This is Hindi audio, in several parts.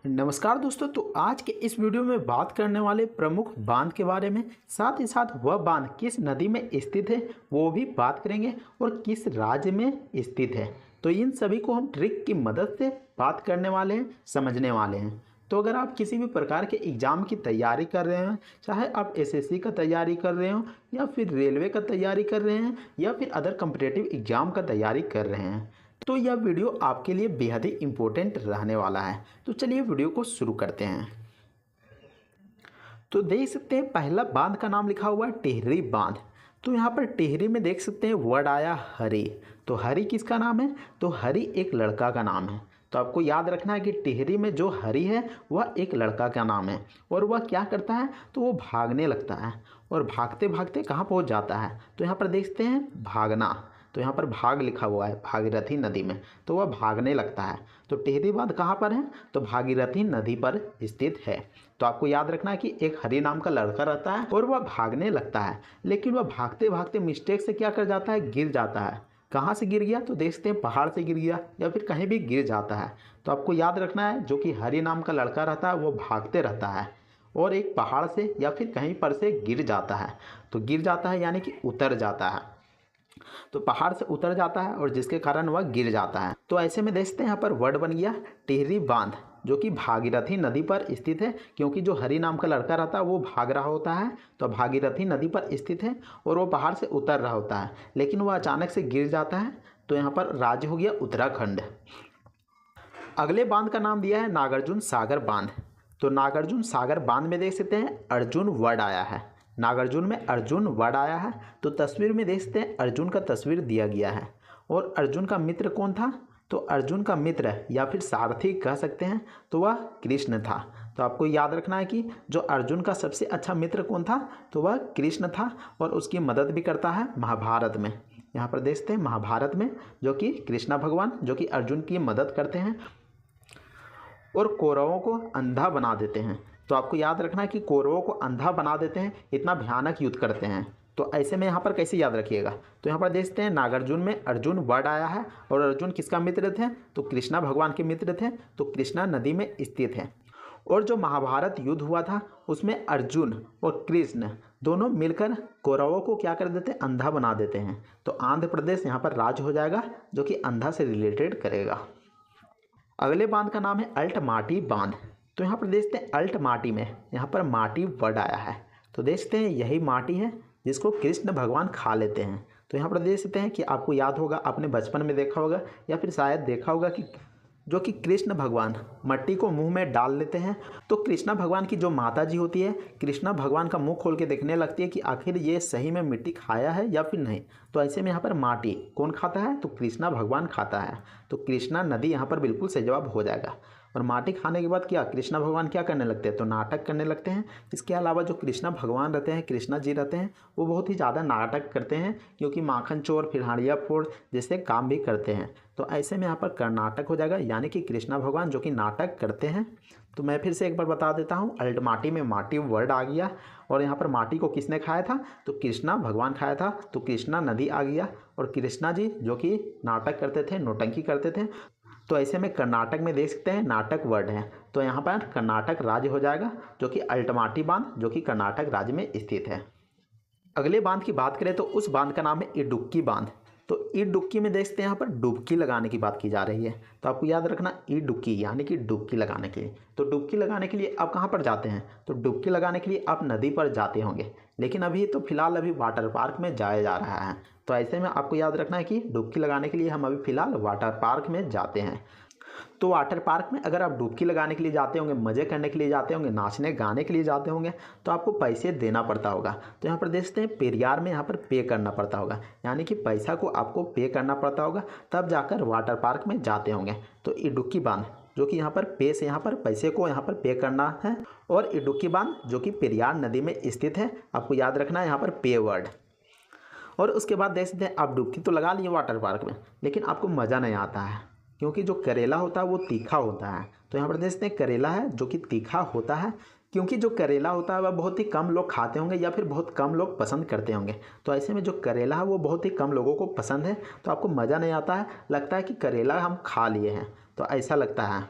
नमस्कार दोस्तों। तो आज के इस वीडियो में बात करने वाले प्रमुख बांध के बारे में, साथ ही साथ वह बांध किस नदी में स्थित है वो भी बात करेंगे और किस राज्य में स्थित है। तो इन सभी को हम ट्रिक की मदद से बात करने वाले हैं, समझने वाले हैं। तो अगर आप किसी भी प्रकार के एग्ज़ाम की तैयारी कर रहे हैं, चाहे आप एसएससी का तैयारी कर रहे हो या फिर रेलवे का तैयारी कर रहे हैं या फिर अदर कॉम्पिटिटिव एग्ज़ाम का तैयारी कर रहे हैं, तो यह वीडियो आपके लिए बेहद ही इम्पोर्टेंट रहने वाला है। तो चलिए वीडियो को शुरू करते हैं। तो देख सकते हैं पहला बांध का नाम लिखा हुआ है टिहरी बांध। तो यहाँ पर टिहरी में देख सकते हैं वर्ड आया हरि। तो हरि किसका नाम है? तो हरि एक लड़का का नाम है। तो आपको याद रखना है कि टिहरी में जो हरि है वह एक लड़का का नाम है और वह क्या करता है, तो वो भागने लगता है और भागते भागते कहाँ पहुँच जाता है, तो यहाँ पर देखते हैं भागना। तो यहाँ पर भाग लिखा हुआ है भागीरथी नदी में, तो वह भागने लगता है। तो टिहरी बांध कहाँ पर है? तो भागीरथी नदी पर स्थित है। तो आपको याद रखना है कि एक हरि नाम का लड़का रहता है और वह भागने लगता है, लेकिन वह भागते भागते मिस्टेक से क्या कर जाता है, गिर जाता है। कहाँ से गिर गया? तो देखते हैं पहाड़ से गिर गया या फिर कहीं भी गिर जाता है। तो आपको याद रखना है जो कि हरि नाम का लड़का रहता है वो भागते रहता है और एक पहाड़ से या फिर कहीं पर से गिर जाता है। तो गिर जाता है यानी कि उतर जाता है। तो पहाड़ से उतर जाता है और जिसके कारण वह गिर जाता है। तो ऐसे में देखते हैं यहाँ पर वर्ड बन गया टिहरी बांध, जो कि भागीरथी नदी पर स्थित है। क्योंकि जो हरि नाम का लड़का रहता है वो भाग रहा होता है, तो भागीरथी नदी पर स्थित है और वो पहाड़ से उतर रहा होता है, लेकिन वह अचानक से गिर जाता है। तो यहाँ पर राज्य हो गया उत्तराखंड। अगले बांध का नाम दिया है नागार्जुन सागर बांध। तो नागार्जुन सागर बांध में देख सकते हैं अर्जुन वर्ड आया है। नागार्जुन में अर्जुन वर्ड आया है। तो तस्वीर में देख सकते हैं अर्जुन का तस्वीर दिया गया है और अर्जुन का मित्र कौन था? तो अर्जुन का मित्र या फिर सारथी कह सकते हैं, तो वह कृष्ण था। तो आपको याद रखना है कि जो अर्जुन का सबसे अच्छा मित्र कौन था? तो वह कृष्ण था और उसकी मदद भी करता है महाभारत में। यहाँ पर देखते हैं महाभारत में जो कि कृष्णा भगवान जो कि अर्जुन की मदद करते हैं और कौरवों को अंधा बना देते हैं। तो आपको याद रखना है कि कौरवों को अंधा बना देते हैं, इतना भयानक युद्ध करते हैं। तो ऐसे में यहाँ पर कैसे याद रखिएगा? तो यहाँ पर देखते हैं नागार्जुन में अर्जुन वर्ड आया है और अर्जुन किसका मित्र थे? तो कृष्णा भगवान के मित्र थे। तो कृष्णा नदी में स्थित है। और जो महाभारत युद्ध हुआ था उसमें अर्जुन और कृष्ण दोनों मिलकर कौरवों को क्या कर देते हैं, अंधा बना देते हैं। तो आंध्र प्रदेश यहाँ पर राज्य हो जाएगा जो कि अंधा से रिलेटेड करेगा। अगले बांध का नाम है अल्टमाटी बांध। तो यहाँ पर देखते हैं अल्टमाटी में यहाँ पर माटी वर्ड आया है। तो देखते हैं यही माटी है जिसको कृष्ण भगवान खा लेते हैं। तो यहाँ पर देख सकते हैं कि आपको याद होगा, आपने बचपन में देखा होगा या फिर शायद देखा होगा कि जो कि कृष्ण भगवान मट्टी को मुंह में डाल लेते हैं। तो कृष्णा भगवान की जो माता जी होती है, कृष्णा भगवान का मुंह खोल के देखने लगती है कि आखिर ये सही में मिट्टी खाया है या फिर नहीं। तो ऐसे में यहाँ पर माटी कौन खाता है? तो कृष्णा भगवान खाता है। तो कृष्णा नदी यहाँ पर बिल्कुल सही जवाब हो जाएगा। और माटी खाने के बाद क्या कृष्णा भगवान क्या करने लगते हैं? तो नाटक करने लगते हैं। इसके अलावा जो कृष्णा भगवान रहते हैं, कृष्णा जी रहते हैं, वो बहुत ही ज़्यादा नाटक करते हैं, क्योंकि माखन चोर फिर हांडिया फोड़ जैसे काम भी करते हैं। तो ऐसे में यहाँ पर कर्नाटक हो जाएगा, यानी कि कृष्णा भगवान जो कि नाटक करते हैं। तो मैं फिर से एक बार बता देता हूँ, अल्टमाटी में माटी वर्ड आ गया और यहाँ पर माटी को किसने खाया था? तो कृष्णा भगवान खाया था। तो कृष्णा नदी आ गया और कृष्णा जी जो कि नाटक करते थे, नौटंकी करते थे। तो ऐसे में कर्नाटक में देख सकते हैं नाटक वर्ड है। तो यहाँ पर कर्नाटक राज्य हो जाएगा जो कि अल्टमाटी बांध जो कि कर्नाटक राज्य में स्थित है। अगले बांध की बात करें तो उस बांध का नाम है इडुक्की बांध। तो इडुक्की में देखते हैं यहाँ पर डुबकी लगाने की बात की जा रही है। तो आपको याद रखना इडुक्की यानी कि डुबकी लगाने के लिए। तो डुबकी लगाने के लिए आप कहाँ पर जाते हैं? तो डुबकी लगाने के लिए आप नदी पर जाते होंगे, लेकिन अभी तो फिलहाल अभी वाटर पार्क में जाया जा रहा है। तो ऐसे में आपको याद रखना है कि डुबकी लगाने के लिए हम अभी फ़िलहाल वाटर पार्क में जाते हैं। तो वाटर पार्क में अगर आप डुबकी लगाने के लिए जाते होंगे, मज़े करने के लिए जाते होंगे, नाचने गाने के लिए जाते होंगे, तो आपको पैसे देना पड़ता होगा। तो यहाँ पर देखते हैं पेरियार में यहाँ पर पे करना पड़ता होगा, यानी कि पैसा को आपको पे करना पड़ता होगा, तब जाकर वाटर पार्क में जाते होंगे। तो इडुक्की बांध जो कि यहाँ पर पे से यहाँ पर पैसे को यहाँ पर पे करना है, और इडुक्की बांध जो कि पेरियार नदी में स्थित है। आपको याद रखना है यहाँ पर पे वर्ड। और उसके बाद देख सकते हैं आप डुबकी तो लगा लिए वाटर पार्क में, लेकिन आपको मज़ा नहीं आता है, क्योंकि जो करेला होता है वो तीखा होता है। तो यहाँ पर देखते हैं करेला है जो कि तीखा होता है, क्योंकि जो करेला होता है वह बहुत ही कम लोग खाते होंगे या फिर बहुत कम लोग पसंद करते होंगे। तो ऐसे में जो करेला है वो बहुत ही कम लोगों को पसंद है, तो आपको मज़ा नहीं आता है, लगता है कि करेला हम खा लिए हैं, तो ऐसा लगता है।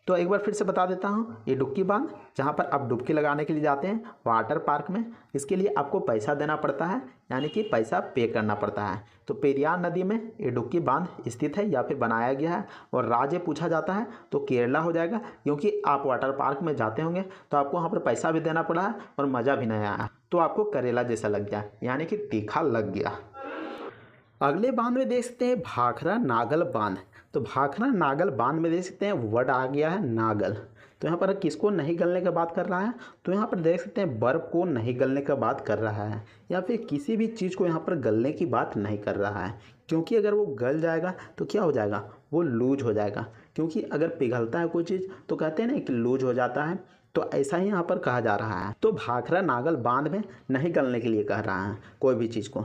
तो एक बार फिर से बता देता हूँ, ये डुबकी बांध जहाँ पर आप डुबकी लगाने के लिए जाते हैं वाटर पार्क में, इसके लिए आपको पैसा देना पड़ता है, यानी कि पैसा पे करना पड़ता है। तो पेरियार नदी में ये डुबकी बांध स्थित है या फिर बनाया गया है। और राज्य पूछा जाता है तो केरला हो जाएगा, क्योंकि आप वाटर पार्क में जाते होंगे तो आपको वहाँ पर पैसा भी देना पड़ा है और मज़ा भी नहीं आया, तो आपको करेला जैसा लग गया, यानी कि तीखा लग गया। अगले बांध में देख सकते हैं भाखरा नागल बांध। तो भाखरा नागल बांध में देख सकते हैं वर्ड आ गया है नागल। तो यहाँ पर किसको नहीं गलने की बात कर रहा है, तो यहाँ पर देख सकते हैं बर्फ़ को नहीं गलने की बात कर रहा है, या फिर किसी भी चीज़ को यहाँ पर गलने की बात नहीं कर रहा है, क्योंकि अगर वो गल जाएगा तो क्या हो जाएगा, वो लूज हो जाएगा। क्योंकि अगर पिघलता है कोई चीज़ तो कहते हैं ना कि लूज हो जाता है, तो ऐसा ही यहाँ पर कहा जा रहा है। तो भाखरा नागल बांध में नहीं गलने के लिए कह रहा है कोई भी चीज़ को,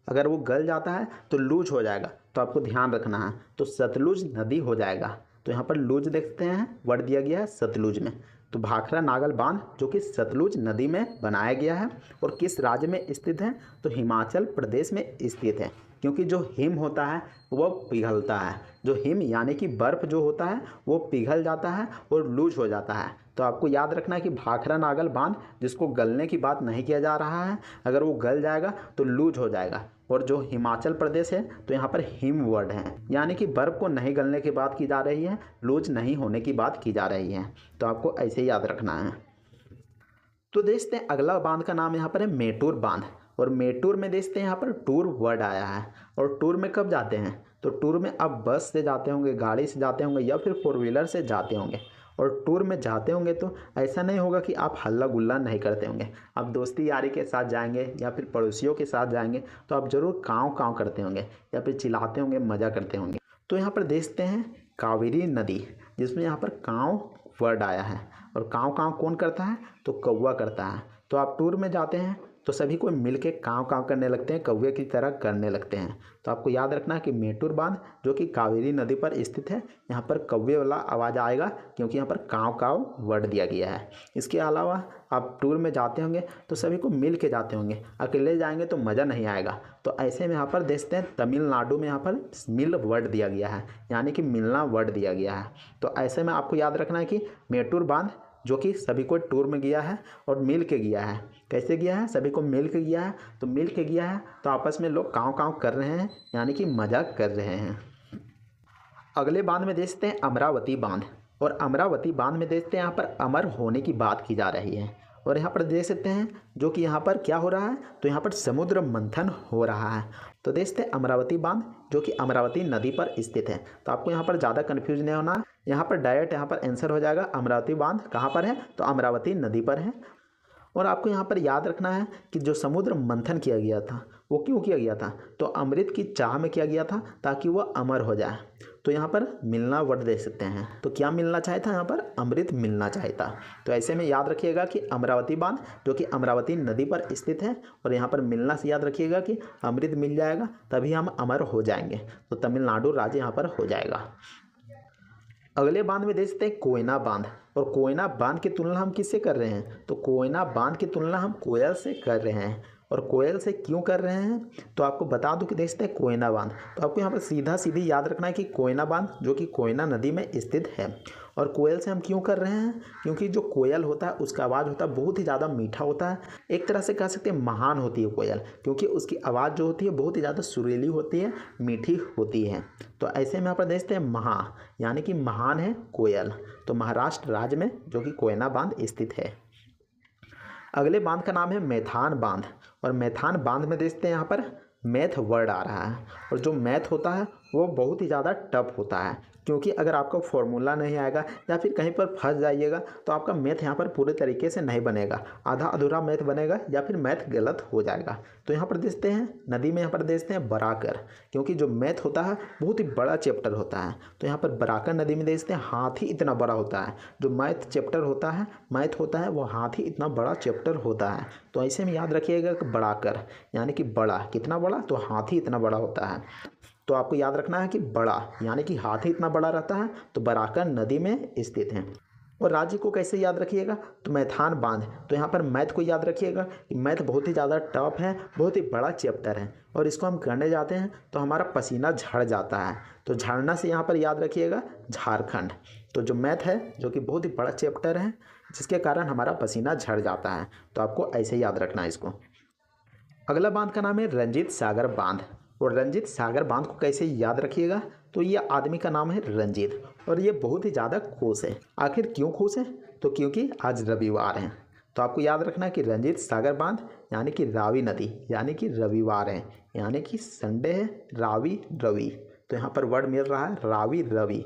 अगर वो गल जाता है तो लूज हो जाएगा, तो आपको ध्यान रखना है। तो सतलुज नदी हो जाएगा। तो यहाँ पर लूज देखते हैं वर्ड दिया गया है सतलुज में। तो भाखरा नागल बांध जो कि सतलुज नदी में बनाया गया है और किस राज्य में स्थित है, तो हिमाचल प्रदेश में स्थित है। क्योंकि जो हिम होता है वो पिघलता है, जो हिम यानी कि बर्फ़ जो होता है वो पिघल जाता है और लूज हो जाता है। तो आपको याद रखना है कि भाखरा नागल बांध जिसको गलने की बात नहीं किया जा रहा है, अगर वो गल जाएगा तो लूज हो जाएगा। और जो हिमाचल प्रदेश है तो यहाँ पर हिम वर्ड है, यानी कि बर्फ़ को नहीं गलने की बात की जा रही है, लूज नहीं होने की बात की जा रही है। तो आपको ऐसे याद रखना है। तो देखते हैं अगला बांध का नाम यहाँ पर है मेटूर बांध। और मेटूर में देखते हैं यहाँ पर टूर वर्ड आया है। और टूर में कब जाते हैं, तो टूर में आप बस से जाते होंगे, गाड़ी से जाते होंगे या फिर फोर व्हीलर से जाते होंगे। और टूर में जाते होंगे तो ऐसा नहीं होगा कि आप हल्ला गुल्ला नहीं करते होंगे, आप दोस्ती यारी के साथ जाएंगे या फिर पड़ोसियों के साथ जाएंगे तो आप ज़रूर काँव काँव करते होंगे या फिर चिल्लाते होंगे, मज़ा करते होंगे। तो यहाँ पर देखते हैं कावेरी नदी, जिसमें यहाँ पर काँव वर्ड आया है। और काँव काँव कौन करता है, तो कौवा करता है। तो आप टूर में जाते हैं तो सभी को मिल के काँव काँव करने लगते हैं, कौवे की तरह करने लगते हैं। तो आपको याद रखना है कि मेटूर बांध जो कि कावेरी नदी पर स्थित है, यहाँ पर कौवे वाला आवाज़ आएगा, क्योंकि यहाँ पर काँव काँव वर्ड दिया गया है। इसके अलावा आप टूर में जाते होंगे तो सभी को मिल के जाते होंगे, अकेले जाएंगे तो मज़ा नहीं आएगा। तो ऐसे में यहाँ पर देखते हैं तमिलनाडु में यहाँ पर मिल वर्ड दिया गया है, यानी कि मिलना वर्ड दिया गया है। तो ऐसे में आपको याद रखना है कि मेटूर बांध जो कि सभी को टूर में गया है और मिल के गया है। कैसे गया है, सभी को मिल के गया है। तो मिल के गया है तो आपस में लोग काँव काँव कर रहे हैं, यानी कि मजाक कर रहे हैं। अगले बांध में देखते हैं अमरावती बांध। और अमरावती बांध में देखते हैं यहाँ पर अमर होने की बात की जा रही है। और यहाँ पर देख सकते हैं जो कि यहाँ पर क्या हो रहा है, तो यहाँ पर समुद्र मंथन हो रहा है। तो देखते हैं अमरावती बांध जो कि अमरावती नदी पर स्थित है। तो आपको यहाँ पर ज़्यादा कन्फ्यूज नहीं होना, यहाँ पर डायरेक्ट यहाँ पर आंसर हो जाएगा। अमरावती बांध कहाँ पर है, तो अमरावती नदी पर है। और आपको यहाँ पर याद रखना है कि जो समुद्र मंथन किया गया था वो क्यों किया गया था, तो अमृत की चाह में किया गया था ताकि वह अमर हो जाए। तो यहाँ पर मिलना वर्ड दे सकते हैं। तो क्या मिलना चाहता यहाँ पर, अमृत मिलना चाहता। तो ऐसे में याद रखिएगा कि अमरावती बांध जो कि अमरावती नदी पर स्थित है, और यहाँ पर मिलना से याद रखिएगा कि अमृत मिल जाएगा तभी हम अमर हो जाएंगे। तो तमिलनाडु राज्य यहाँ पर हो जाएगा। अगले बांध में देखते हैं कोयना बांध। और कोयना बांध की तुलना हम किससे कर रहे हैं, तो कोयना बांध की तुलना हम कोयल से कर रहे हैं। और कोयल से क्यों कर रहे हैं, तो आपको बता दूं कि देखते हैं कोयना बांध। तो आपको यहाँ पर सीधा सीधी याद रखना है कि कोयना बांध जो कि कोयना नदी में स्थित है। और कोयल से हम क्यों कर रहे हैं, क्योंकि जो कोयल होता है उसका आवाज़ होता है बहुत ही ज़्यादा मीठा होता है। एक तरह से कह सकते हैं महान होती है कोयल, क्योंकि उसकी आवाज़ जो होती है बहुत ही ज़्यादा सुरीली होती है, मीठी होती है। तो ऐसे में यहाँ पर देखते हैं महा यानी कि महान है कोयल। तो महाराष्ट्र राज्य में जो कि कोयना बांध स्थित है। अगले बांध का नाम है मैथान बांध। और मैथान बांध में देखते हैं यहाँ पर मैथ वर्ड आ रहा है। और जो मैथ होता है वो बहुत ही ज़्यादा टफ होता है, क्योंकि अगर आपका फॉर्मूला नहीं आएगा या फिर कहीं पर फंस जाइएगा तो आपका मैथ यहाँ पर पूरे तरीके से नहीं बनेगा, आधा अधूरा मैथ बनेगा या फिर मैथ गलत हो जाएगा। तो यहाँ पर देखते हैं नदी में यहाँ पर देखते हैं बराकर, क्योंकि जो मैथ होता है बहुत ही बड़ा चैप्टर होता है। तो यहाँ पर बराकर नदी में देखते हैं हाथी इतना बड़ा होता है। जो मैथ चैप्टर होता है, मैथ होता है वो हाथी इतना बड़ा चैप्टर होता है। तो ऐसे में याद रखिएगा कि बराकर यानी कि बड़ा, कितना बड़ा, तो हाथी इतना बड़ा होता है। तो आपको याद रखना है कि बड़ा यानी कि हाथी इतना बड़ा रहता है। तो बराकर नदी में स्थित है। और राज्य को कैसे याद रखिएगा, तो मैथान बांध। तो यहाँ पर मैथ को याद रखिएगा कि मैथ बहुत ही ज़्यादा टफ है, बहुत ही बड़ा चैप्टर है, और इसको हम करने जाते हैं तो हमारा पसीना झड़ जाता है। तो झड़ना से यहाँ पर याद रखिएगा झारखंड, तो जो मैथ है जो कि बहुत ही बड़ा चैप्टर है जिसके कारण हमारा पसीना झड़ जाता है, तो आपको ऐसे याद रखना है इसको। अगला बांध का नाम है रंजीत सागर बांध। और रंजीत सागर बांध को कैसे याद रखिएगा, तो ये आदमी का नाम है रंजीत और ये बहुत ही ज़्यादा खुश है। आखिर क्यों खुश है, तो क्योंकि आज रविवार है। तो आपको याद रखना कि रंजीत सागर बांध यानी कि रावी नदी यानी कि रविवार है, यानी कि संडे है, रावी रवि। तो यहाँ पर वर्ड मिल रहा है रावी रवि।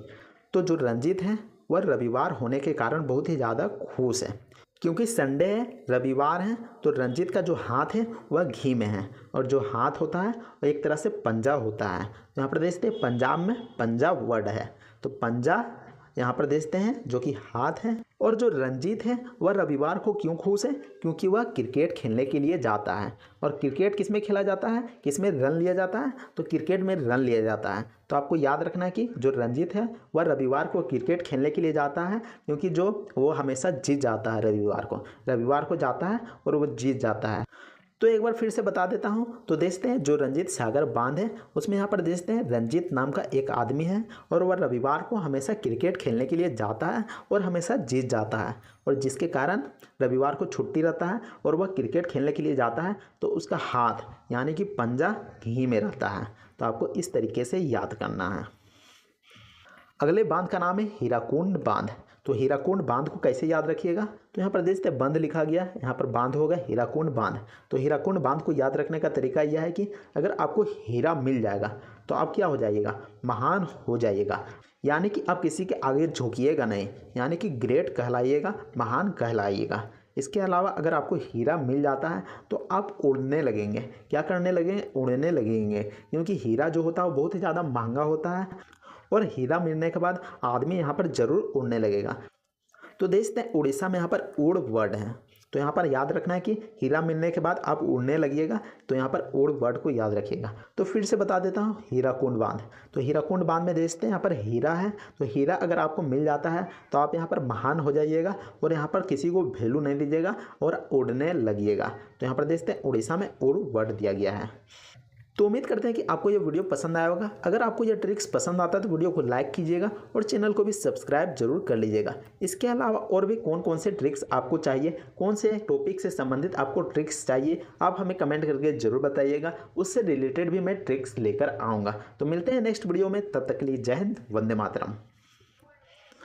तो जो रंजीत है वह रविवार होने के कारण बहुत ही ज़्यादा खुश है, क्योंकि संडे है, रविवार है। तो रंजीत का जो हाथ है वह घी में है और जो हाथ होता है वह एक तरह से पंजा होता है। यहाँ पर देखते हैं पंजाब में पंजा वर्ड है, तो पंजा यहाँ पर देखते हैं जो कि हाथ है। और जो रंजीत है वह रविवार को क्यों खुश है, क्योंकि वह क्रिकेट खेलने के लिए जाता है। और क्रिकेट किस में खेला जाता है, किस में रन लिया जाता है, तो क्रिकेट में रन लिया जाता है। तो आपको याद रखना है कि जो रंजीत है वह रविवार को क्रिकेट खेलने के लिए जाता है, क्योंकि जो वो हमेशा जीत जाता है रविवार को जाता है और वो जीत जाता है। तो एक बार फिर से बता देता हूँ। तो देखते हैं जो रंजीत सागर बांध है उसमें यहाँ पर देखते हैं रंजीत नाम का एक आदमी है और वह रविवार को हमेशा क्रिकेट खेलने के लिए जाता है और हमेशा जीत जाता है, और जिसके कारण रविवार को छुट्टी रहता है और वह क्रिकेट खेलने के लिए जाता है। तो उसका हाथ यानी कि पंजा घी में रहता है। तो आपको इस तरीके से याद करना है। अगले बांध का नाम है हीराकुंड बांध। तो हीराकुंड बांध को कैसे याद रखिएगा, तो यहाँ पर देखते हैं बंद लिखा गया, यहाँ पर बांध होगा हीराकुंड बांध। तो हीराकुंड बांध को याद रखने का तरीका यह है कि अगर आपको हीरा मिल जाएगा तो आप क्या हो जाइएगा, महान हो जाइएगा। यानी कि आप किसी के आगे झुकिएगा नहीं, यानी कि ग्रेट कहलाइएगा, महान कहलाइएगा। इसके अलावा अगर आपको हीरा मिल जाता है तो आप उड़ने लगेंगे। क्या करने लगेंगे, उड़ने लगेंगे, क्योंकि हीरा जो होता है वो बहुत ही ज़्यादा महंगा होता है और हीरा मिलने के बाद आदमी यहाँ पर ज़रूर उड़ने लगेगा। तो देखते हैं उड़ीसा में यहाँ पर उड़ वर्ड है, तो यहाँ पर याद रखना है कि हीरा मिलने के बाद आप उड़ने लगिएगा, तो यहाँ पर उड़ वर्ड को याद रखिएगा। तो फिर से बता देता हूँ हीराकुंड बांध। तो हीराकुंड बांध में देखते हैं यहाँ पर हीरा है, तो हीरा अगर आपको मिल जाता है तो आप यहाँ पर महान हो जाइएगा और यहाँ पर किसी को वैल्यू नहीं दीजिएगा और उड़ने लगिएगा। तो यहाँ पर देखते हैं उड़ीसा में उड़ वर्ड दिया गया है। तो उम्मीद करते हैं कि आपको ये वीडियो पसंद आया होगा। अगर आपको ये ट्रिक्स पसंद आता है तो वीडियो को लाइक कीजिएगा और चैनल को भी सब्सक्राइब जरूर कर लीजिएगा। इसके अलावा और भी कौन कौन से ट्रिक्स आपको चाहिए, कौन से टॉपिक से संबंधित आपको ट्रिक्स चाहिए, आप हमें कमेंट करके जरूर बताइएगा। उससे रिलेटेड भी मैं ट्रिक्स लेकर आऊँगा। तो मिलते हैं नेक्स्ट वीडियो में, तब तक के लिए जय हिंद, वंदे मातरम।